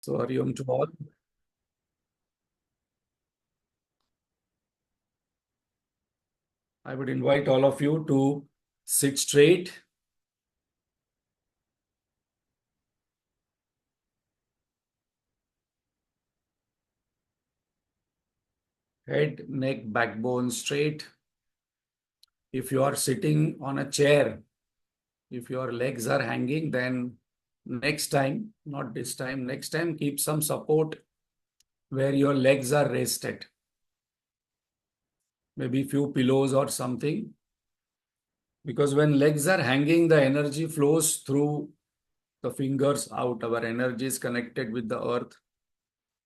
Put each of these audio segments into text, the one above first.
So, Hariom to all. I would invite all of you to sit straight, head, neck, backbone straight. If you are sitting on a chair, if your legs are hanging, then next time, not this time, next time, keep some support where your legs are rested. Maybe few pillows or something. Because when legs are hanging, the energy flows through the fingers out. Our energy is connected with the earth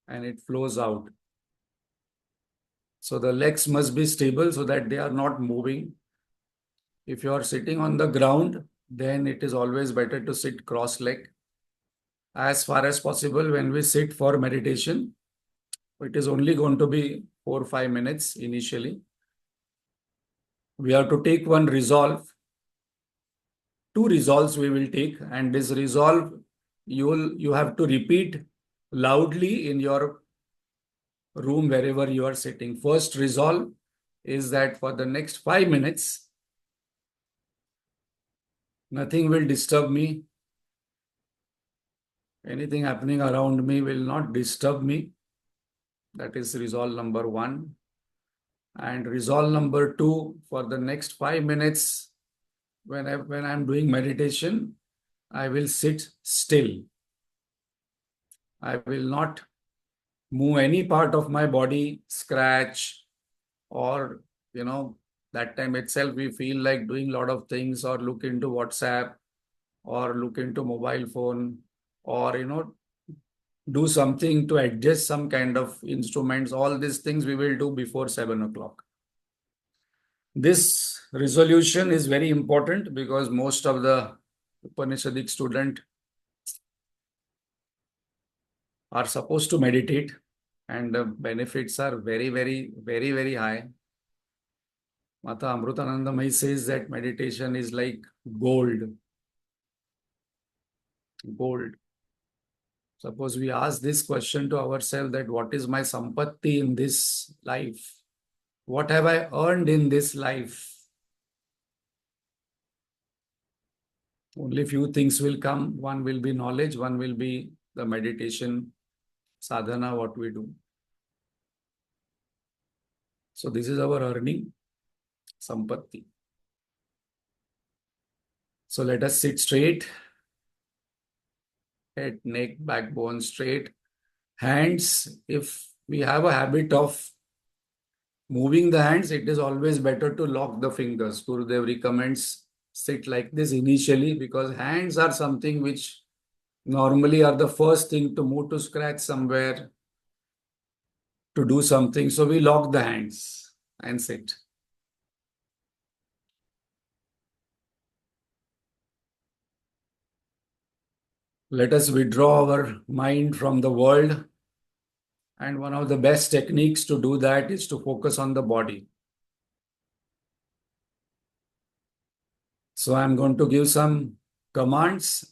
and it flows out. So the legs must be stable so that they are not moving. If you are sitting on the ground, then it is always better to sit cross-legged. As far as possible, when we sit for meditation, it is only going to be 4 or 5 minutes initially. We have to take one resolve. Two resolves we will take, and this resolve you have to repeat loudly in your room wherever you are sitting. First resolve is that for the next 5 minutes, nothing will disturb me. Anything happening around me will not disturb me. That is resolve number one. And resolve number two, for the next 5 minutes, when I'm doing meditation, I will sit still. I will not move any part of my body, scratch, or, that time itself we feel like doing a lot of things or look into WhatsApp or look into mobile phone or, do something to adjust some kind of instruments. All these things we will do before 7 o'clock. This resolution is very important because most of the Upanishadic students are supposed to meditate and the benefits are very, very, very, very high. Mata Amritanandamai says that meditation is like gold. Gold. Suppose we ask this question to ourselves that what is my sampatti in this life? What have I earned in this life? Only few things will come. One will be knowledge, one will be the meditation sadhana, what we do. So this is our earning, sampatti. So let us sit straight, head, neck, backbone straight. Hands, if we have a habit of moving the hands, it is always better to lock the fingers. Gurudev recommends sit like this initially because hands are something which normally are the first thing to move, to scratch somewhere, to do something. So we lock the hands and sit. Let us withdraw our mind from the world. And one of the best techniques to do that is to focus on the body. So I'm going to give some commands.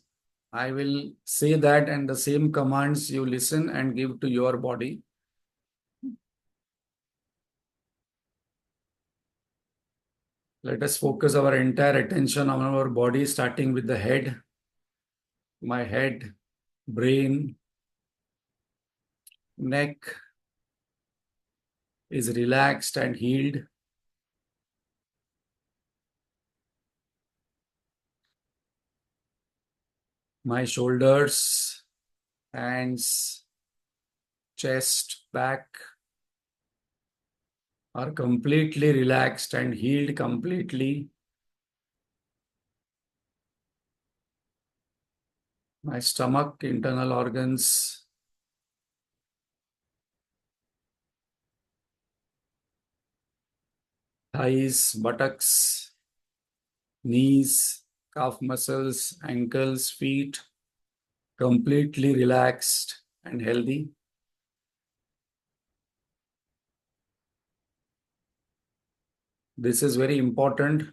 I will say that, and the same commands you listen and give to your body. Let us focus our entire attention on our body, starting with the head. My head, brain, neck is relaxed and healed. My shoulders, hands, chest, back are completely relaxed and healed completely. My stomach, internal organs, thighs, buttocks, knees, calf muscles, ankles, feet, completely relaxed and healthy. This is very important.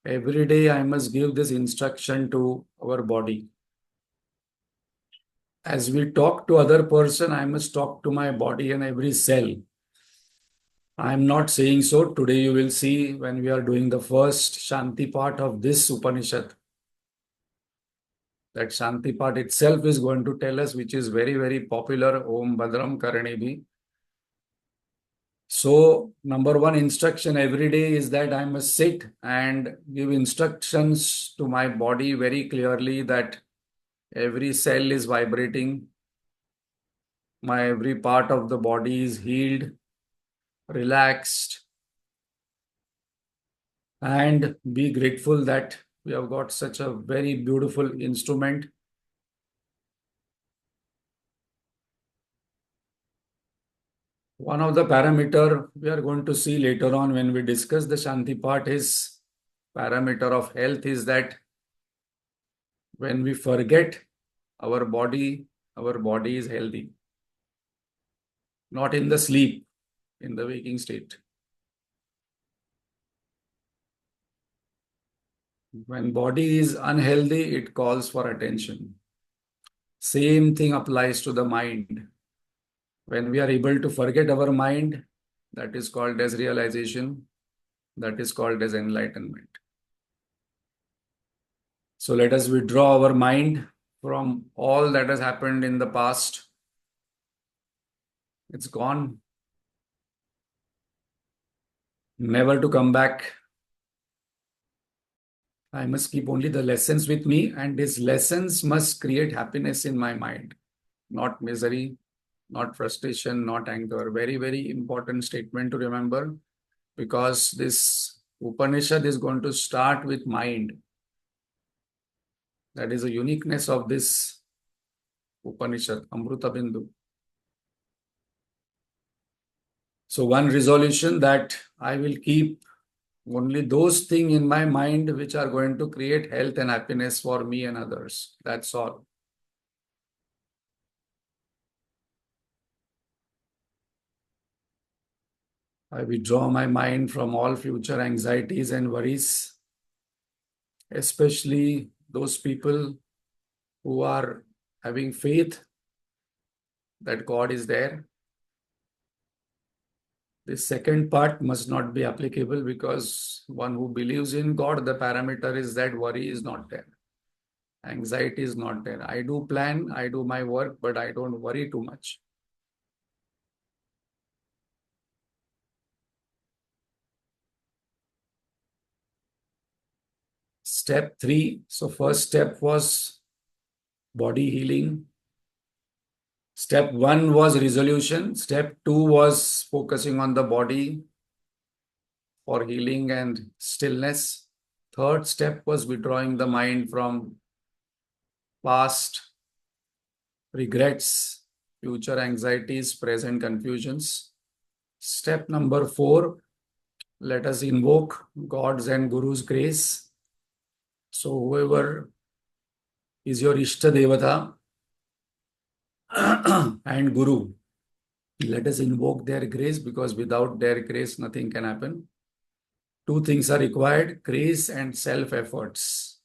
Every day I must give this instruction to our body. as we talk to other person, I must talk to my body and every cell. I am not saying so. Today you will see when we are doing the first Shanti part of this Upanishad. That Shanti part itself is going to tell us, which is very, very popular, Om Badram Karanebhi. So, number one instruction every day is that I must sit and give instructions to my body very clearly that every cell is vibrating, my every part of the body is healed, relaxed, and be grateful that we have got such a very beautiful instrument. One of the parameter we are going to see later on when we discuss the Shanti part is parameter of health is that when we forget our body is healthy. Not in the sleep, in the waking state. When body is unhealthy, it calls for attention. Same thing applies to the mind. When we are able to forget our mind, that is called as realization, that is called as enlightenment. So let us withdraw our mind from all that has happened in the past. It's gone, never to come back. I must keep only the lessons with me, and these lessons must create happiness in my mind, not misery, not frustration, not anger. Very, very important statement to remember, because this Upanishad is going to start with mind. That is a uniqueness of this Upanishad, Amritabindu. So one resolution that I will keep only those things in my mind which are going to create health and happiness for me and others. That's all. I withdraw my mind from all future anxieties and worries, especially those people who are having faith that God is there. The second part must not be applicable, because one who believes in God, the parameter is that worry is not there. Anxiety is not there. I do plan, I do my work, but I don't worry too much. Step 3. So first step was body healing. Step 1 was resolution. Step 2 was focusing on the body for healing and stillness. Third step was withdrawing the mind from past regrets, future anxieties, present confusions. Step number 4, let us invoke God's and Guru's grace. So whoever is your Ishta Devata and Guru, let us invoke their grace, because without their grace, nothing can happen. Two things are required: grace and self-efforts.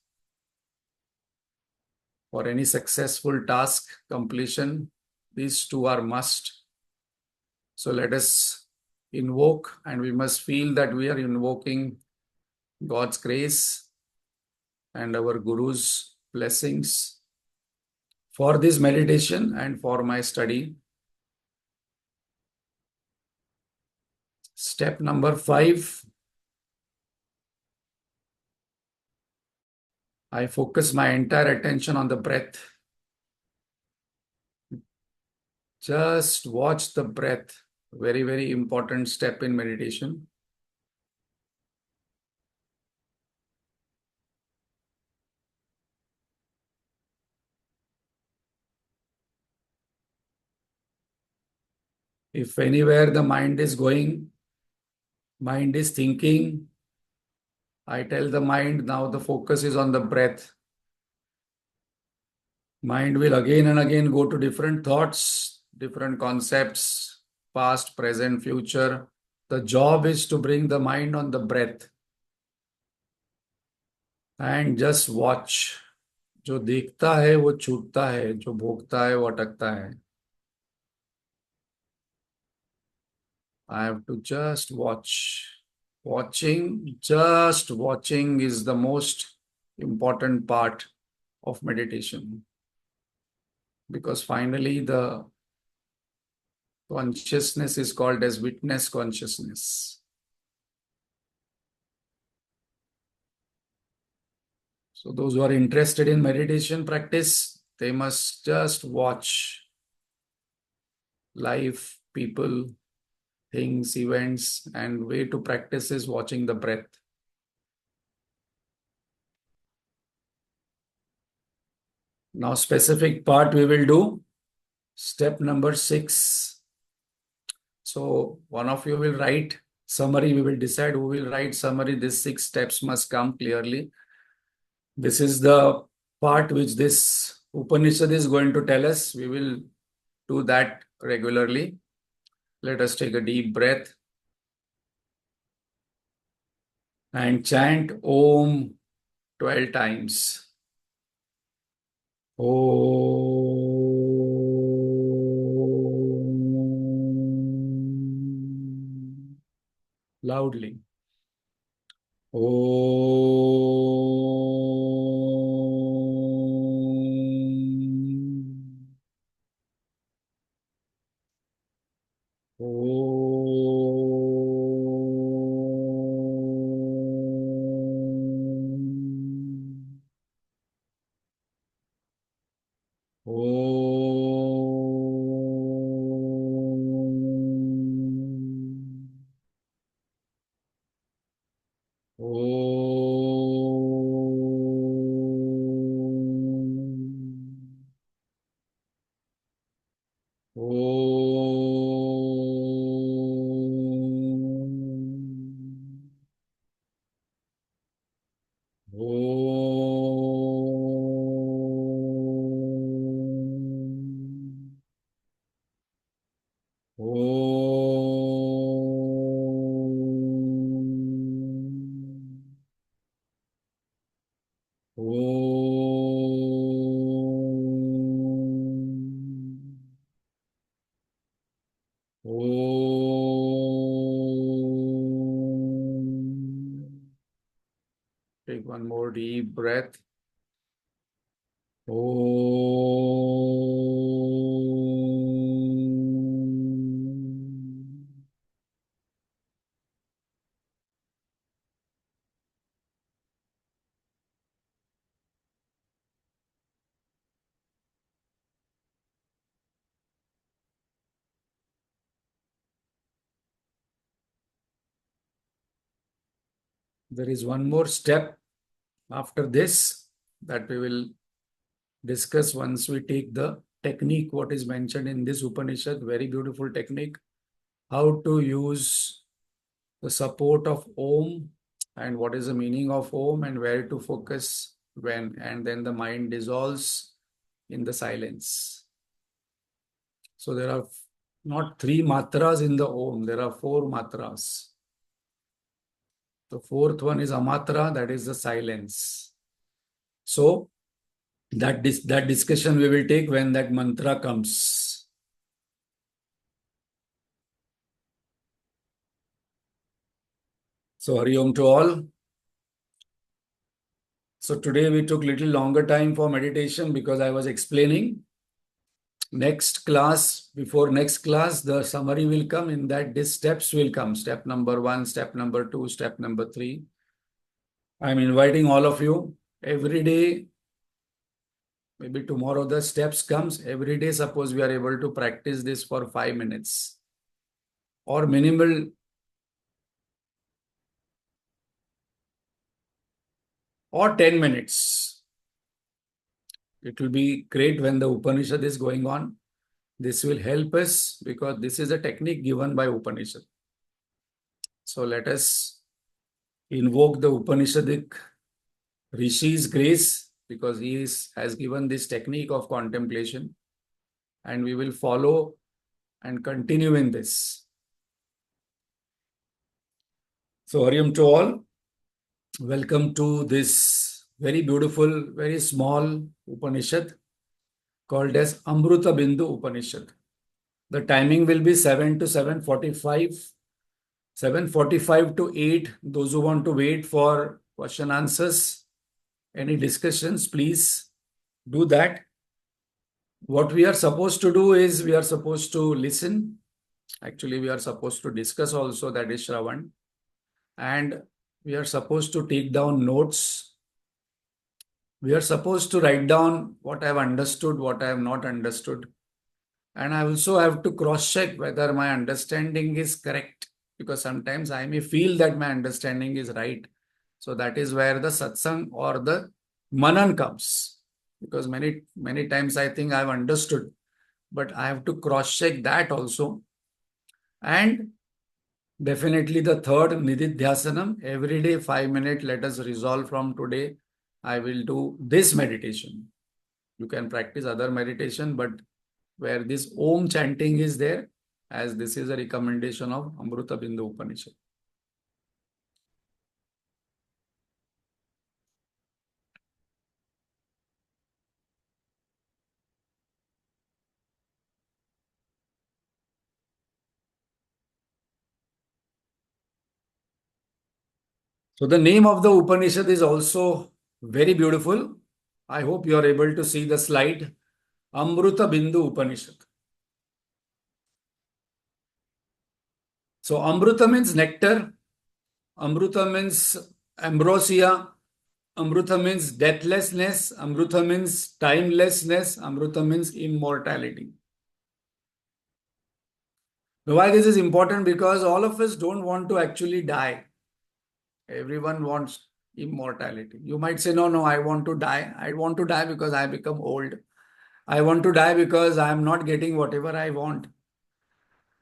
For any successful task completion, these two are must. So let us invoke, and we must feel that we are invoking God's grace and our Guru's blessings for this meditation and for my study. Step number 5, I focus my entire attention on the breath. Just watch the breath. Very, very important step in meditation. If anywhere the mind is going, mind is thinking, I tell the mind, now the focus is on the breath. Mind will again and again go to different thoughts, different concepts, past, present, future. The job is to bring the mind on the breath and just watch जो देखता है वो छूटता है, जो भोगता है वो अटकता है. I have to just watch. Just watching is the most important part of meditation, because finally the consciousness is called as witness consciousness. So those who are interested in meditation practice, they must just watch life, people, things, events, and way to practice is watching the breath. Now, specific part we will do step number 6. So one of you will write summary. We will decide who will write summary. These 6 steps must come clearly. This is the part which this Upanishad is going to tell us. We will do that regularly. Let us take a deep breath and chant Om 12 times. Om. Loudly. Om. Om. Om. Om. Om. Om. Om. Om. Om. Take one more deep breath. Om. There is one more step after this that we will discuss once we take the technique, what is mentioned in this Upanishad, very beautiful technique, how to use the support of Om and what is the meaning of Om and where to focus when, and then the mind dissolves in the silence. So there are not 3 matras in the Om, there are 4 matras. The 4th one is Amatra, that is the silence. So that discussion we will take when that mantra comes. So Hari Om to all. So today we took little longer time for meditation because I was explaining. Next class, before next class, the summary will come. In that, these steps will come. Step number 1, step number 2, step number 3. I'm inviting all of you every day. Maybe tomorrow the steps comes. Every day, suppose we are able to practice this for 5 minutes or minimal or 10 minutes. It will be great when the Upanishad is going on. This will help us because this is a technique given by Upanishad. So let us invoke the Upanishadic Rishi's grace because has given this technique of contemplation and we will follow and continue in this. So Hariam to all, welcome to this very beautiful, very small Upanishad called as Amritabindu Upanishad. The timing will be 7 to 7:45. 7:45 to 8. Those who want to wait for question answers, any discussions, please do that. What we are supposed to do is we are supposed to listen. Actually, we are supposed to discuss also, that is Shravan. And we are supposed to take down notes. We are supposed to write down what I have understood, what I have not understood. And I also have to cross-check whether my understanding is correct, because sometimes I may feel that my understanding is right. So that is where the satsang or the manan comes. Because many times I think I've understood, but I have to cross-check that also. And definitely the third, nididhyasanam, every day 5 minutes, let us resolve from today, I will do this meditation. You can practice other meditation, but where this Om chanting is there, as this is a recommendation of Amritabindu Upanishad. So the name of the Upanishad is also very beautiful. I hope you are able to see the slide. Amritabindu Upanishad. So Amrita means nectar. Amrita means ambrosia. Amrita means deathlessness. Amrita means timelessness. Amrita means immortality. Now, why this is important? Because all of us don't want to actually die. Everyone wants immortality. You might say, no, no, I want to die. I want to die because I become old. I want to die because I am not getting whatever I want.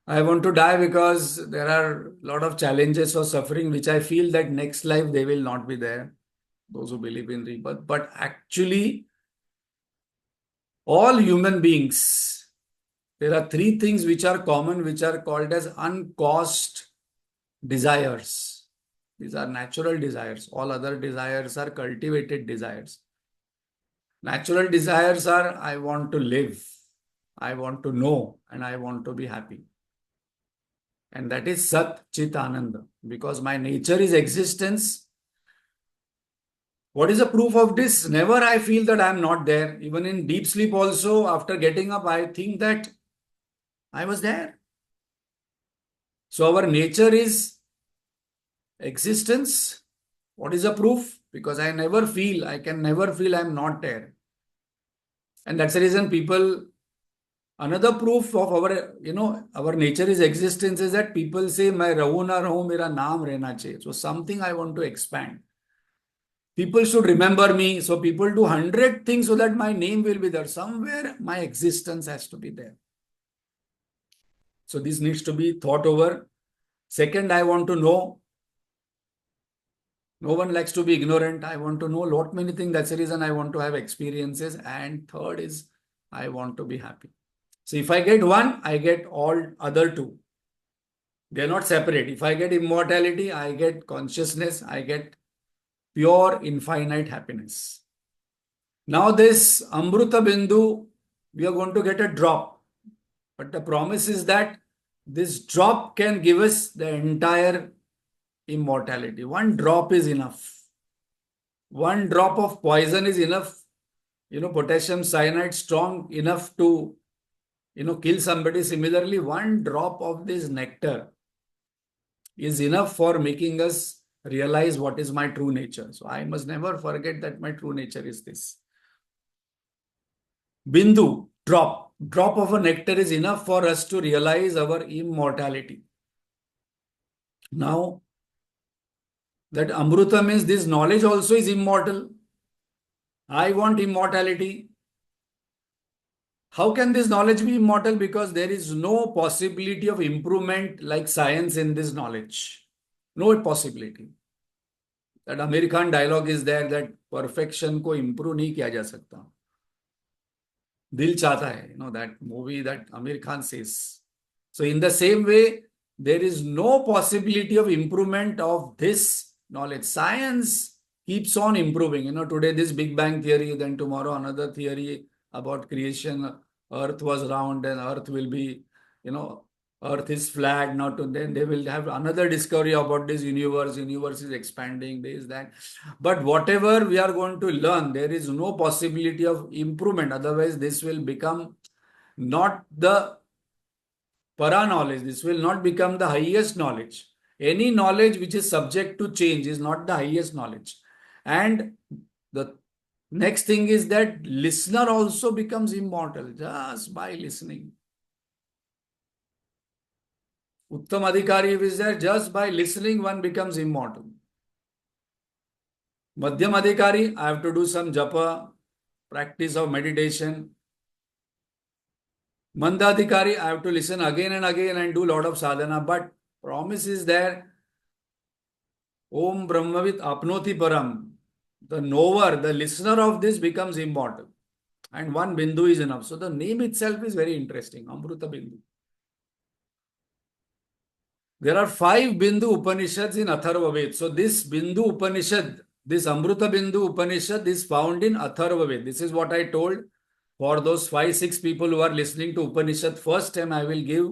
I want to die because there are a lot of challenges or suffering which I feel that next life they will not be there. Those who believe in rebirth. But actually, all human beings, there are three things which are common, which are called as uncaused desires. These are natural desires. All other desires are cultivated desires. Natural desires are, I want to live, I want to know, and I want to be happy. And that is Sat Chit Ananda. Because my nature is existence. What is the proof of this? Never I feel that I am not there. Even in deep sleep also, after getting up, I think that I was there. So our nature is existence. What is the proof? Because I can never feel I am not there. And that's the reason people, another proof of our nature is existence is that people say, "Main rahu na rahu, mera naam rehna chahiye." So something I want to expand. People should remember me. So people do 100 things so that my name will be there. Somewhere my existence has to be there. So this needs to be thought over. Second, I want to know. No one likes to be ignorant. I want to know a lot many things. That's the reason I want to have experiences. And third is I want to be happy. So if I get one, I get all other two. They are not separate. If I get immortality, I get consciousness, I get pure infinite happiness. Now this Amrita Bindu, we are going to get a drop. But the promise is that this drop can give us the entire immortality. One drop is enough. One drop of poison is enough. Potassium cyanide strong enough to, kill somebody. Similarly, one drop of this nectar is enough for making us realize what is my true nature. So I must never forget that my true nature is this. Bindu, drop of a nectar is enough for us to realize our immortality. Now, that Amruta means this knowledge also is immortal. I want immortality. How can this knowledge be immortal? Because there is no possibility of improvement like science in this knowledge. No possibility. That American dialogue is there that perfection को improve नहीं किया जा सकता. दिल चाहता है, that movie that Amir Khan says. So in the same way, there is no possibility of improvement of this knowledge. Science keeps on improving. Today this Big Bang theory, then tomorrow another theory about creation. Earth was round and Earth will be, you know, Earth is flat. Now to then they will have another discovery about this universe. Universe is expanding. This that. But whatever we are going to learn, there is no possibility of improvement. Otherwise, this will become not the para knowledge. This will not become the highest knowledge. Any knowledge which is subject to change is not the highest knowledge. And the next thing is that listener also becomes immortal just by listening. Uttam Adhikari is there, just by listening one becomes immortal. Madhyam Adhikari, I have to do some japa, practice of meditation. Mandadhikari, I have to listen again and again and do a lot of sadhana, but promise is there. Om Brahmavit Apnoti Param. The knower, the listener of this becomes immortal. And one Bindu is enough. So the name itself is very interesting. Amritabindu. There are 5 Bindu Upanishads in Atharva Ved. So this Bindu Upanishad, this Amritabindu Upanishad is found in Atharva Ved. This is what I told for those 5-6 people who are listening to Upanishad. First time I will give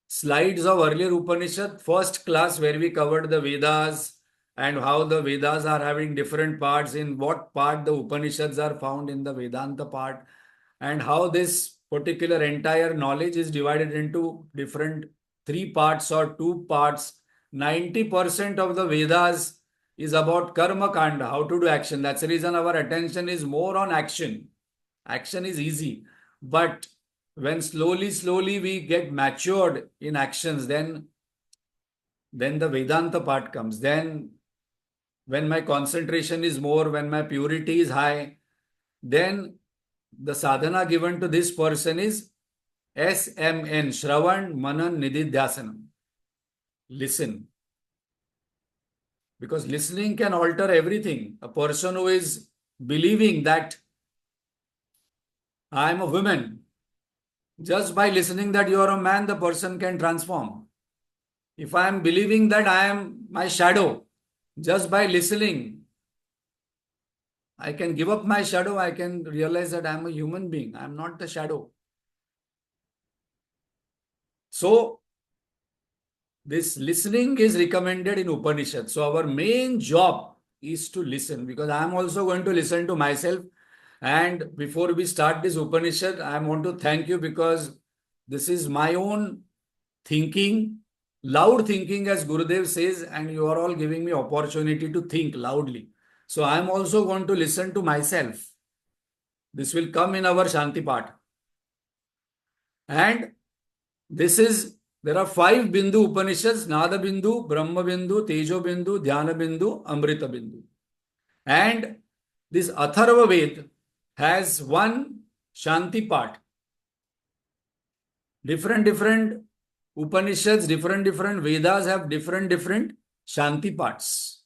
slides of earlier Upanishad, first class where we covered the Vedas and how the Vedas are having different parts, in what part the Upanishads are found in the Vedanta part, and how this particular entire knowledge is divided into different 3 parts or 2 parts. 90% of the Vedas is about karma kanda, how to do action. That's the reason our attention is more on action. Action is easy. But when slowly we get matured in actions, then the Vedanta part comes. Then when my concentration is more, when my purity is high, then the sadhana given to this person is SMN, Shravan, Manan, Nididhyasanam. Listen. Because listening can alter everything. A person who is believing that I am a woman, just by listening that you are a man, the person can transform. If I am believing that I am my shadow, just by listening, I can give up my shadow. I can realize that I am a human being. I am not the shadow. So, this listening is recommended in Upanishad. So, our main job is to listen, because I am also going to listen to myself. And before we start this Upanishad, I want to thank you, because this is my own thinking, loud thinking, as Gurudev says, and you are all giving me opportunity to think loudly. So I am also going to listen to myself. This will come in our Shanti part. And there are 5 Bindu Upanishads: Nada Bindu, Brahma Bindu, Tejo Bindu, Dhyana Bindu, Amrita Bindu. And this Atharva Ved has one Shanti part. Different Upanishads, different Vedas have different Shanti parts.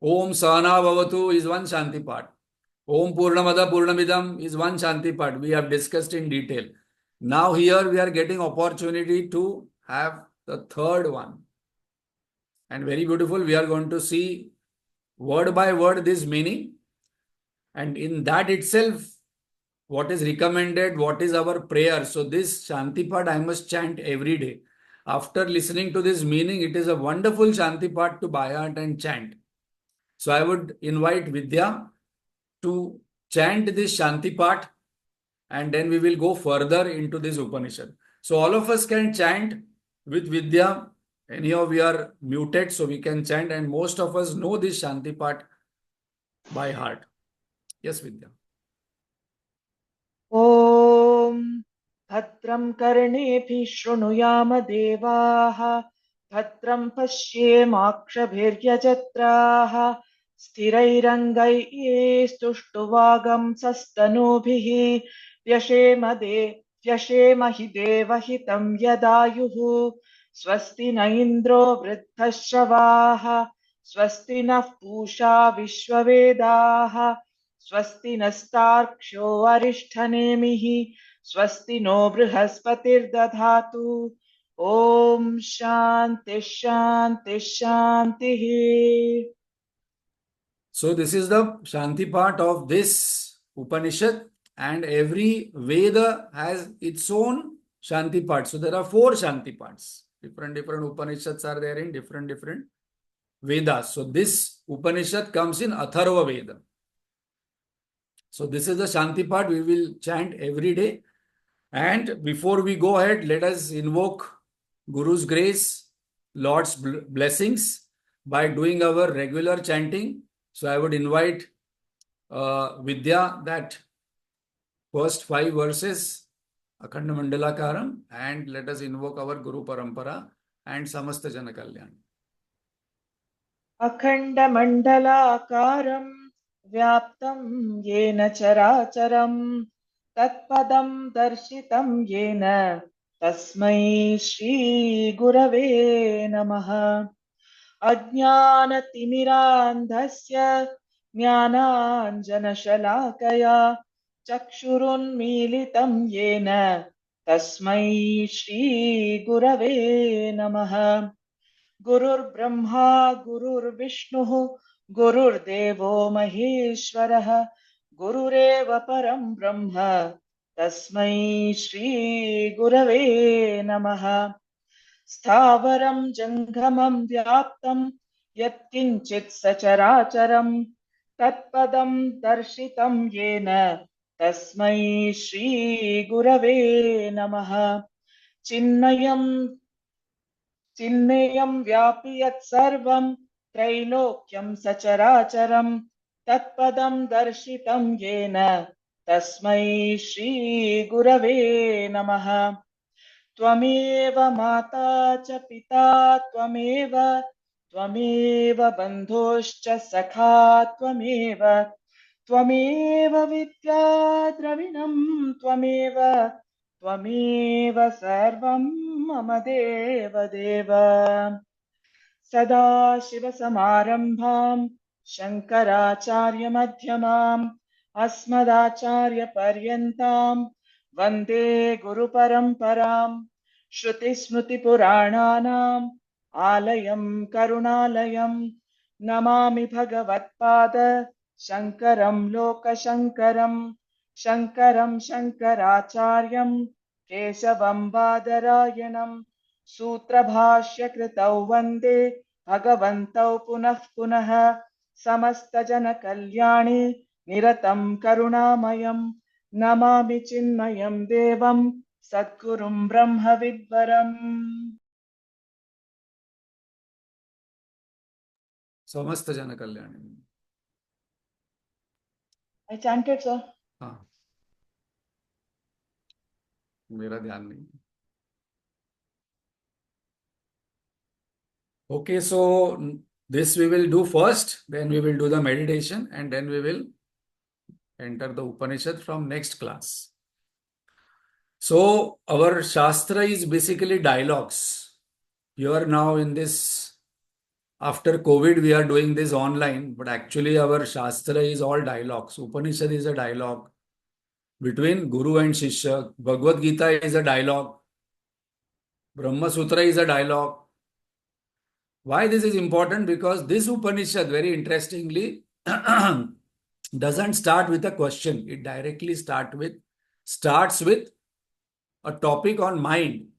Om Sahana Bhavatu is one Shanti part. Om Purnamada Purnamidam is one Shanti part. We have discussed in detail. Now here we are getting opportunity to have the third one. And very beautiful. We are going to see word by word this meaning. And in that itself, what is recommended, what is our prayer. So this Shanti part I must chant every day. After listening to this meaning, it is a wonderful Shanti part to by heart and chant. So I would invite Vidya to chant this Shanti part, and then we will go further into this Upanishad. So all of us can chant with Vidya. Anyhow, we are muted, so we can chant, and most of us know this Shanti part by heart. Yes, Vidya. ॐ भद्रं कर्णेभिः शृणुयाम देवाः भद्रं पश्येमाक्षभिर्यजत्राः स्थिरैरङ्गैस्तुष्टुवागंसस्तनूभिः व्यशेम हि देवहितं यदायुः स्वस्ति न इन्द्रो वृद्धश्रवाः स्वस्ति नः पूषा विश्ववेदाः स्वस्ति नस्तार्क्ष्यो अरिष्ठनेमिः स्वस्ति नो बृहस्पतिर्दधातु ॐ शान्तिः शान्तिः शान्तिः। So this is the Shanti part of this Upanishad, and every Veda has its own Shanti part. So there are four Shanti parts. Different Upanishads are there in different Vedas. So this Upanishad comes in Atharva Veda. So this is the Shanti part we will chant every day. And before we go ahead, let us invoke Guru's grace, Lord's blessings by doing our regular chanting. So I would invite Vidya that first 5 verses, Akhanda Mandalakaram, and let us invoke our Guru Parampara and Samasta Jana Kalyan. अखण्डमण्डलाकारं व्याप्तं येन चराचरं तत्पदं दर्शितं येन तस्मै श्रीगुरवे नमः। अज्ञानतिमिरान्धस्य ज्ञानाञ्जनशलाकया चक्षुरुन्मीलितं येन तस्मै श्रीगुरवे नमः। गुरुर्ब्रह्मा गुरुर्विष्णुः गुरुर्देवो महेश्वरः गुरुरेव परं ब्रह्म तस्मै श्रीगुरवे नमः। स्थावरं जङ्गमं व्याप्तं यत्किञ्चित् सचराचरं तत्पदं दर्शितं येन तस्मै श्रीगुरवे नमः। चिन्मयं व्यापि यत्सर्वं त्रैलोक्यं सचराचरं तत्पदं दर्शितं येन तस्मै श्रीगुरवे नमः। त्वमेव माता च पिता त्वमेव बन्धुश्च सखा त्वमेव विद्या द्रविणं त्वमेव सर्वं मम देवदेव। सदाशिवसमारम्भां शङ्कराचार्यमध्यमाम् अस्मदाचार्यपर्यन्तां वन्दे गुरुपरम्पराम्। श्रुतिस्मृतिपुराणानाम् आलयं करुणालयं नमामि भगवत्पाद शङ्करं लोकशङ्करं। शङ्करं शङ्कराचार्यं केशवं बादरायणं सूत्रभाष्यकृतौ वन्दे भगवन्तौ पुनः पुनः। समस्तजनकल्याणे निरतं करुणामयं नमामि चिन्मयं देवं सद्गुरुं ब्रह्मविद्वरम्। Samasta Jana Kalyan. I chanted, sir. हाँ, मेरा ध्यान नहीं. Okay, so this we will do first, then we will do the meditation, and then we will enter the Upanishad from next class. So our Shastra is basically dialogues. You are now in this, after COVID, we are doing this online, but actually our Shastra is all dialogues. Upanishad is a dialogue between Guru and Shishya. Bhagavad Gita is a dialogue. Brahma Sutra is a dialogue. Why this is important? Because this Upanishad, very interestingly, doesn't start with a question. It directly starts with a topic on mind.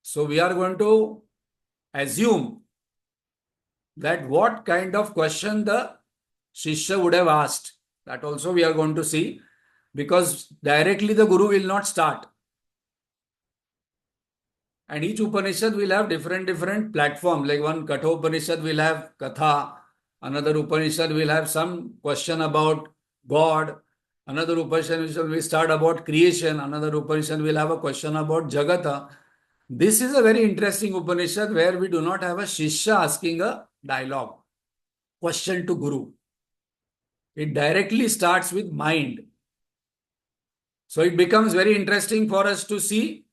So we are going to assume that what kind of question the Shishya would have asked. That also we are going to see, because directly the Guru will not start. And each Upanishad will have different platforms. Like one Katha Upanishad will have Katha, another Upanishad will have some question about God, another Upanishad will start about creation, another Upanishad will have a question about Jagata. This is a very interesting Upanishad where we do not have a Shishya asking a dialogue, question to Guru. It directly starts with mind. So it becomes very interesting for us to see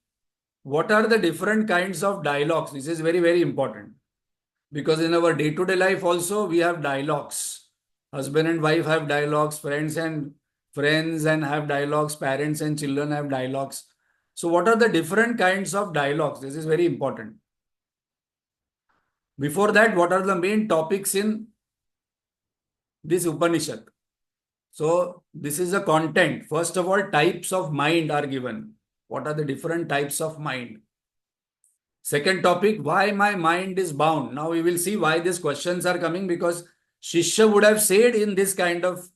what are the different kinds of dialogues. This is very important, because in our day-to-day life also we have dialogues. Husband and wife have dialogues, friends and have dialogues, parents and children have dialogues. So what are the different kinds of dialogues? This is very important. Before that, what are the main topics in this Upanishad. So this is the content. First of all, types of mind are given. What are the different types of mind? Second topic, why my mind is bound. Now we will see why these questions are coming, because Shishya would have said in this kind of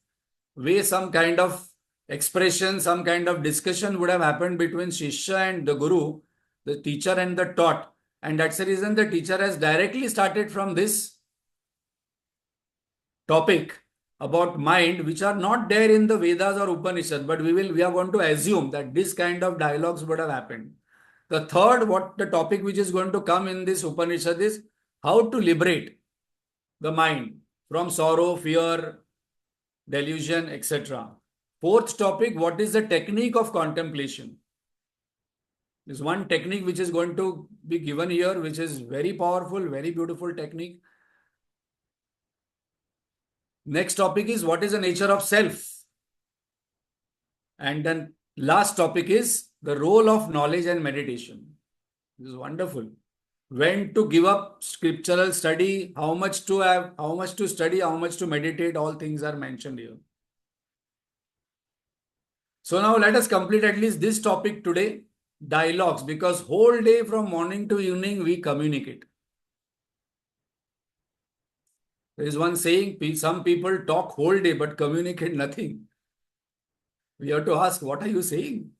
way, some kind of expression, some kind of discussion would have happened between Shishya and the Guru, the teacher and the taught. And that's the reason the teacher has directly started from this topic about mind, which are not there in the Vedas or Upanishad, but we are going to assume that this kind of dialogues would have happened. The third, what the topic which is going to come in this Upanishad is how to liberate the mind from sorrow, fear, delusion, etc. Fourth topic, what is the technique of contemplation? There's one technique which is going to be given here, which is very powerful, very beautiful technique. Next topic is what is the nature of self? And then last topic is the role of knowledge and meditation. This is wonderful. When to give up scriptural study, how much to have, how much to study, how much to meditate, all things are mentioned here. So now let us complete at least this topic today, dialogues, because whole day from morning to evening we communicate. There is one saying, some people talk whole day but communicate nothing. We have to ask, what are you saying?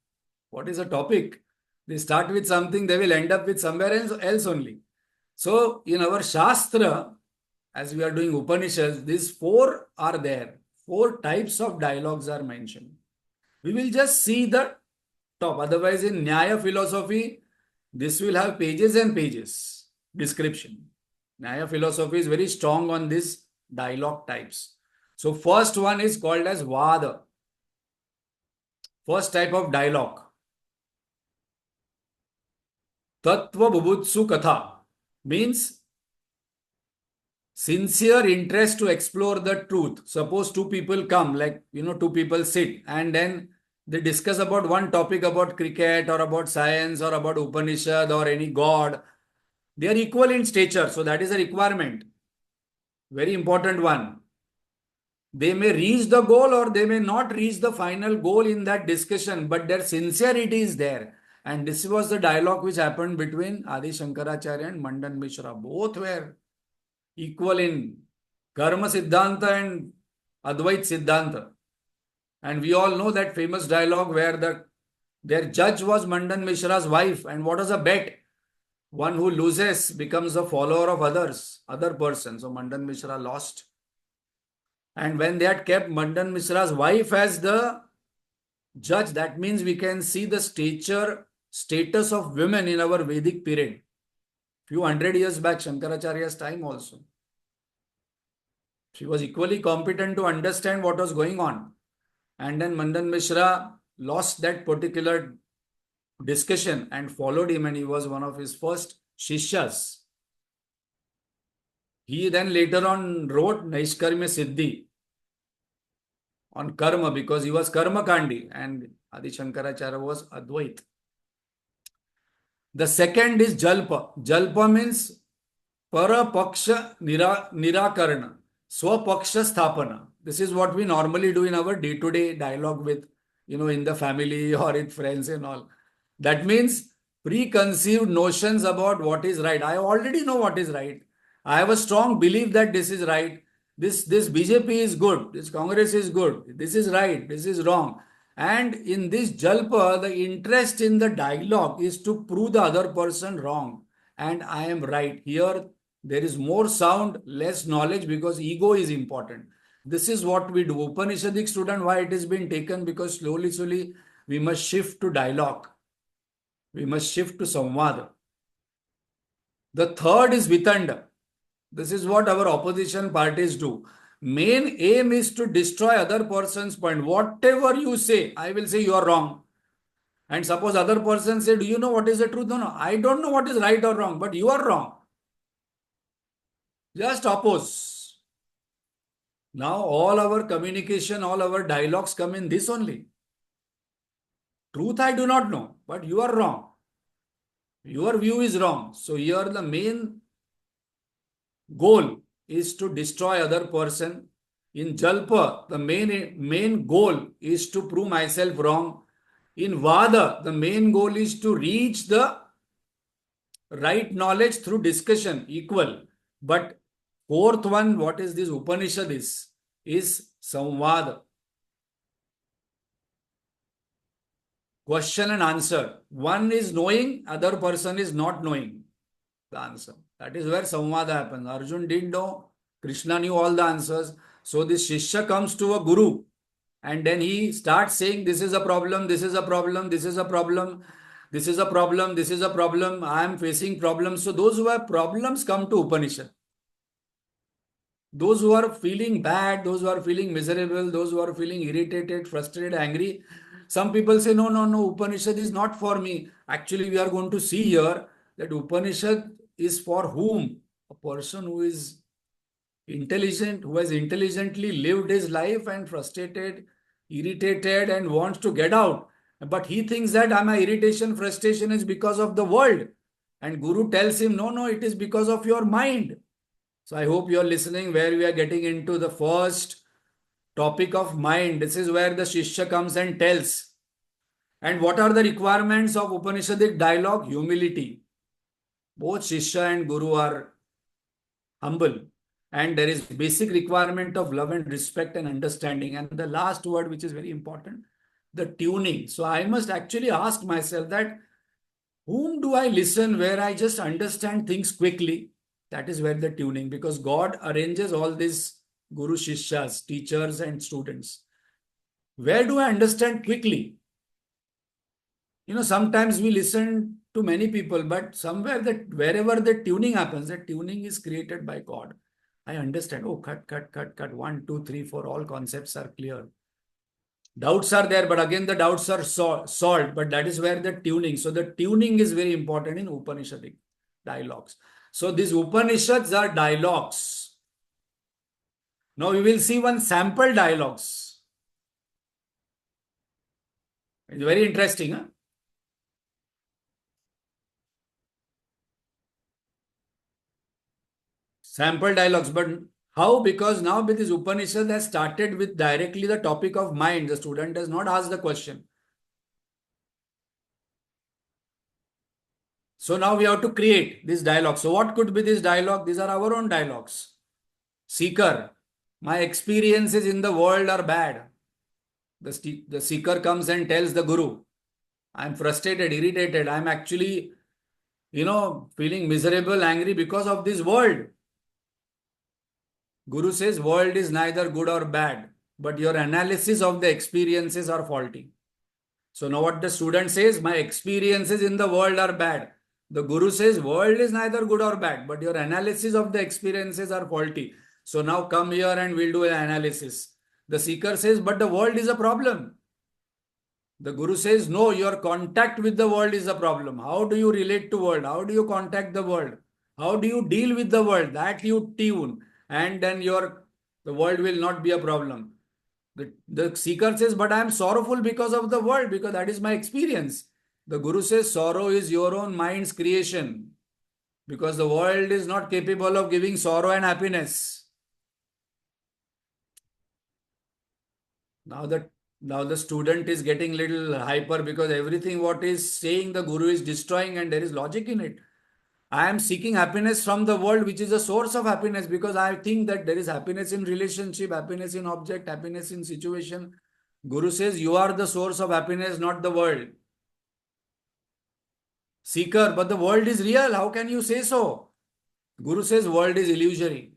What is the topic? They start with something, they will end up with somewhere else only. So in our Shastra, as we are doing Upanishads, these four are there. Four types of dialogues are mentioned. We will just see the top. Otherwise, in Nyaya philosophy, this will have pages and pages description. Nyaya philosophy is very strong on this dialogue types. So first one is called as Vada. First type of dialogue. Tattva Bubutsu Katha means sincere interest to explore the truth. Suppose two people come, like, two people sit and then they discuss about one topic about cricket or about science or about Upanishad or any god. They are equal in stature. So that is a requirement. Very important one. They may reach the goal or they may not reach the final goal in that discussion, but their sincerity is there. And this was the dialogue which happened between Adi Shankaracharya and Mandan Mishra. Both were equal in Karma Siddhanta and Advait Siddhanta. And we all know that famous dialogue where their judge was Mandan Mishra's wife. And what was a bet? One who loses becomes a follower of other person. So Mandan Mishra lost. And when they had kept Mandan Mishra's wife as the judge, that means we can see the status of women in our Vedic period. Few hundred years back, Shankaracharya's time also. She was equally competent to understand what was going on. And then Mandan Mishra lost that particular discussion and followed him, and he was one of his first Shishyas. He then later on wrote Naishkarmya Siddhi on karma, because he was Karma Kandi and Adi Shankaracharya was Advait. The second is Jalpa. Jalpa means Parapaksha Nirakarana, Swapaksha Sthapana. This is what we normally do in our day-to-day dialogue with, in the family or with friends and all. That means preconceived notions about what is right. I already know what is right. I have a strong belief that this is right. This BJP is good. This Congress is good. This is right. This is wrong. And in this Jalpa, the interest in the dialogue is to prove the other person wrong. And I am right. Here, there is more sound, less knowledge, because ego is important. This is what we do. Upanishadic student, why it has been taken? Because slowly, we must shift to dialogue. We must shift to samvada. The third is Vitanda. This is what our opposition parties do. Main aim is to destroy other person's point. Whatever you say, I will say you are wrong. And suppose other person say, do you know what is the truth? No, I don't know what is right or wrong, but you are wrong. Just oppose. Now all our communication, all our dialogues come in this only. Truth I do not know, but you are wrong. Your view is wrong. So here the main goal is to destroy other person. In Jalpa, the main goal is to prove myself wrong. In Vada, the main goal is to reach the right knowledge through discussion, equal. But fourth one, what is this Upanishad is Samvada. Question and answer. One is knowing, other person is not knowing the answer. That is where Samvada happens. Arjun didn't know, Krishna knew all the answers. So this Shishya comes to a guru and then he starts saying, this is a problem, this is a problem, this is a problem, this is a problem, this is a problem, I am facing problems. So those who have problems come to Upanishad. Those who are feeling bad, those who are feeling miserable, those who are feeling irritated, frustrated, angry, some people say, no, no, no, Upanishad is not for me. Actually, we are going to see here that Upanishad is for whom? A person who is intelligent, who has intelligently lived his life and frustrated, irritated, and wants to get out. But he thinks that my irritation, frustration is because of the world. And Guru tells him, no, no, it is because of your mind. So I hope you're listening where we are getting into the first topic of mind. This is where the Shishya comes and tells. And what are the requirements of Upanishadic dialogue? Humility. Both Shishya and Guru are humble. And there is basic requirement of love and respect and understanding. And the last word, which is very important, the tuning. So I must actually ask myself that whom do I listen where I just understand things quickly? That is where the tuning, because God arranges all these Guru Shishyas, teachers and students. Where do I understand quickly? Sometimes we listen to many people, but somewhere that wherever the tuning happens, that tuning is created by God. I understand. Oh, cut, cut, cut, cut. 1, 2, 3, 4. All concepts are clear. Doubts are there, but again the doubts are solved. But that is where the tuning. So the tuning is very important in Upanishadic dialogues. So these Upanishads are dialogues. Now we will see one sample dialogues. It's very interesting. Huh? Sample dialogues. But how? Because now with this Upanishad has started with directly the topic of mind. The student does not ask the question. So now we have to create this dialogue. So what could be this dialogue? These are our own dialogues. Seeker, my experiences in the world are bad. The seeker comes and tells the Guru, I'm frustrated, irritated. I'm actually, feeling miserable, angry because of this world. Guru says, world is neither good or bad, but your analysis of the experiences are faulty. So now what the student says, my experiences in the world are bad. The Guru says, world is neither good or bad, but your analysis of the experiences are faulty. So now come here and we'll do an analysis. The seeker says, but the world is a problem. The Guru says, no, your contact with the world is a problem. How do you relate to world? How do you contact the world? How do you deal with the world? That you tune. And then the world will not be a problem. The seeker says, but I am sorrowful because of the world, because that is my experience. The Guru says, sorrow is your own mind's creation, because the world is not capable of giving sorrow and happiness. Now the student is getting little hyper because everything what is saying the Guru is destroying and there is logic in it. I am seeking happiness from the world, which is a source of happiness, because I think that there is happiness in relationship, happiness in object, happiness in situation. Guru says, you are the source of happiness, not the world. Seeker, but the world is real. How can you say so? Guru says, world is illusory.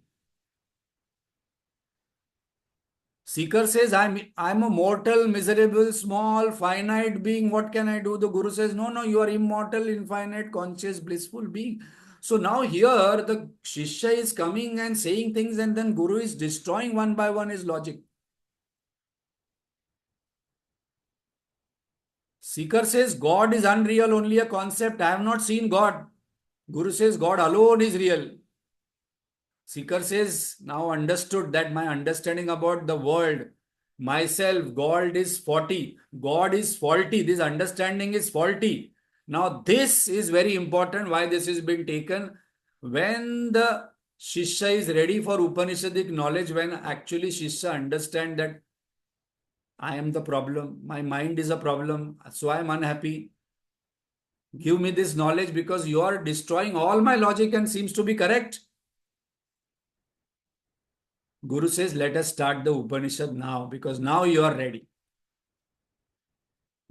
Seeker says, I'm a mortal, miserable, small, finite being. What can I do? The Guru says, no, no, you are immortal, infinite, conscious, blissful being. So now here the Shishya is coming and saying things and then Guru is destroying one by one his logic. Seeker says, God is unreal, only a concept. I have not seen God. Guru says, God alone is real. Seeker says, now understood that my understanding about the world, myself, God is faulty. God is faulty. This understanding is faulty. Now this is very important why this has been taken. When the Shishya is ready for Upanishadic knowledge when actually Shishya understand that I am the problem. My mind is a problem. So I am unhappy. Give me this knowledge because you are destroying all my logic and seems to be correct. Guru says, let us start the Upanishad now because now you are ready.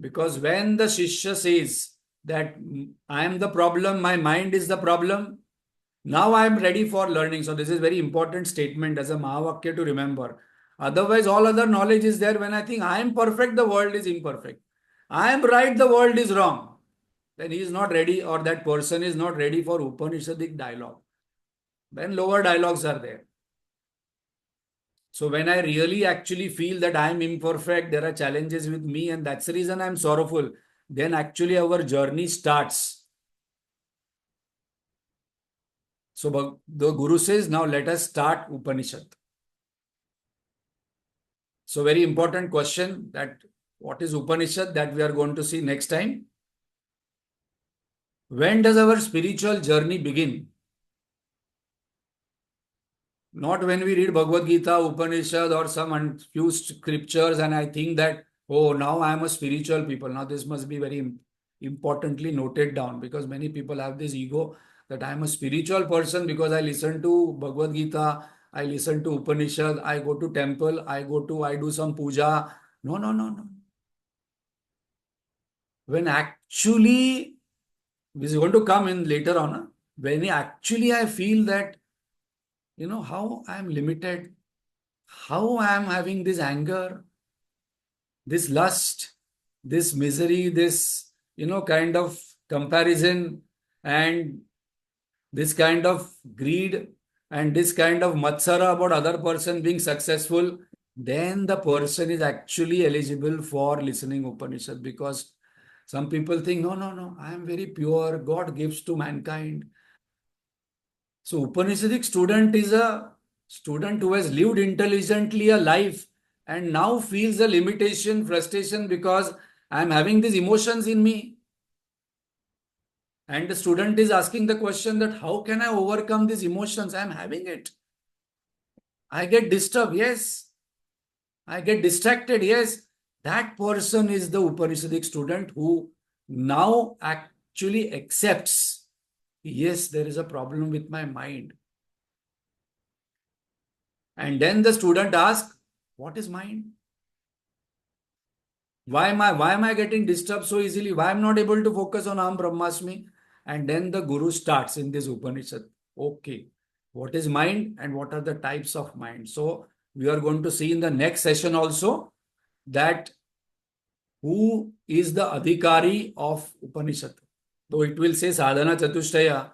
Because when the Shishya says that I am the problem, my mind is the problem, now I am ready for learning. So this is very important statement as a Mahavakya to remember. Otherwise, all other knowledge is there when I think I am perfect, the world is imperfect. I am right, the world is wrong. Then he is not ready or that person is not ready for Upanishadic dialogue. Then lower dialogues are there. So when I really actually feel that I am imperfect, there are challenges with me, and that's the reason I'm sorrowful, then actually our journey starts. So the Guru says, now let us start Upanishad. So very important question that what is Upanishad that we are going to see next time. When does our spiritual journey begin? Not when we read Bhagavad Gita, Upanishad or some few scriptures and I think that, oh, now I am a spiritual people. Now this must be very importantly noted down because many people have this ego that I am a spiritual person because I listen to Bhagavad Gita, I listen to Upanishad, I go to temple, I do some puja. No, no, no, no. When actually, this is going to come in later on, when actually I feel that, how I am limited, how I am having this anger, this lust, this misery, this, kind of comparison and this kind of greed and this kind of matsara about other person being successful, then the person is actually eligible for listening Upanishad because some people think, no, no, no, I am very pure. God gives to mankind. So Upanishadic student is a student who has lived intelligently a life and now feels a limitation, frustration because I am having these emotions in me. And the student is asking the question that how can I overcome these emotions? I am having it. I get disturbed. Yes. I get distracted. Yes. That person is the Upanishadic student who now actually accepts, yes, there is a problem with my mind. And then the student asks, what is mind? Why am I getting disturbed so easily? Why am I not able to focus on Aham Brahmasmi? And then the Guru starts in this Upanishad. Okay, what is mind and what are the types of mind? So we are going to see in the next session also that who is the Adhikari of Upanishad. Though it will say Sadhana Chatushtaya,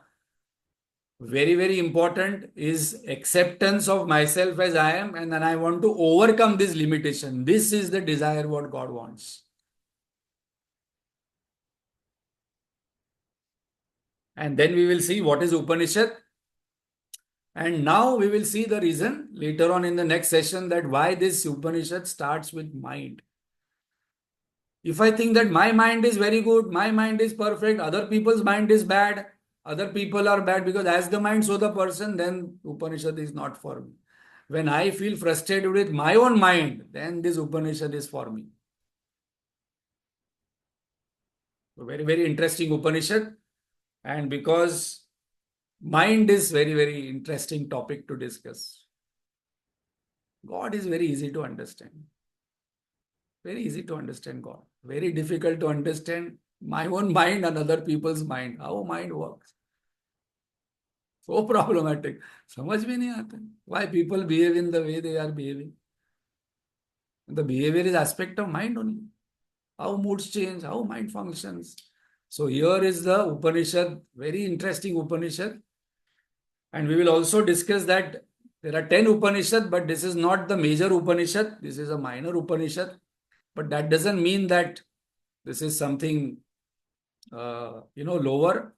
very, very important is acceptance of myself as I am, and then I want to overcome this limitation. This is the desire what God wants. And then we will see what is Upanishad. And now we will see the reason later on in the next session that why this Upanishad starts with mind. If I think that my mind is very good, my mind is perfect, other people's mind is bad, other people are bad because as the mind, so the person, then Upanishad is not for me. When I feel frustrated with my own mind, then this Upanishad is for me. So very, very interesting Upanishad. And because mind is very, very interesting topic to discuss. God is very easy to understand. Very easy to understand God. Very difficult to understand my own mind and other people's mind. How mind works. So problematic. समझ में नहीं आता. Why people behave in the way they are behaving. The behavior is aspect of mind only. How moods change, how mind functions. So here is the Upanishad, very interesting Upanishad. And we will also discuss that there are 10 Upanishad, but this is not the major Upanishad. This is a minor Upanishad. But that doesn't mean that this is something, lower.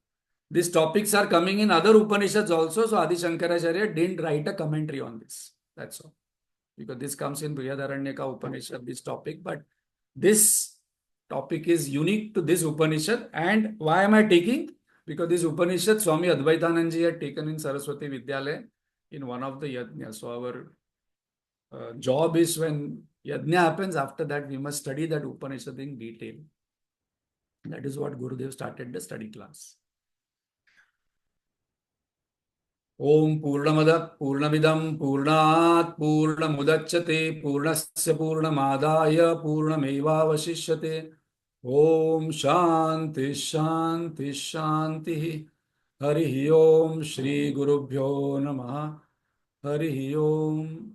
These topics are coming in other Upanishads also. So Adi Shankaracharya didn't write a commentary on this. That's all. Because this comes in Brihadaranyaka Upanishad, this topic. But this topic is unique to this Upanishad. And why am I taking? Because this Upanishad Swami Advaitanandji had taken in Saraswati Vidyalaya. in one of the yajna. So our job is when yajna happens, after that we must study that Upanishad in detail. That is what Gurudev started the study class. Om Purnamada Purnamidam Purnat Purnamudachyate Purnasya Purnamadaya Purnamevavashishyate. Om Shanti Shanti Shanti. Hari Om Shri Gurubhyo Namaha. Hari Om.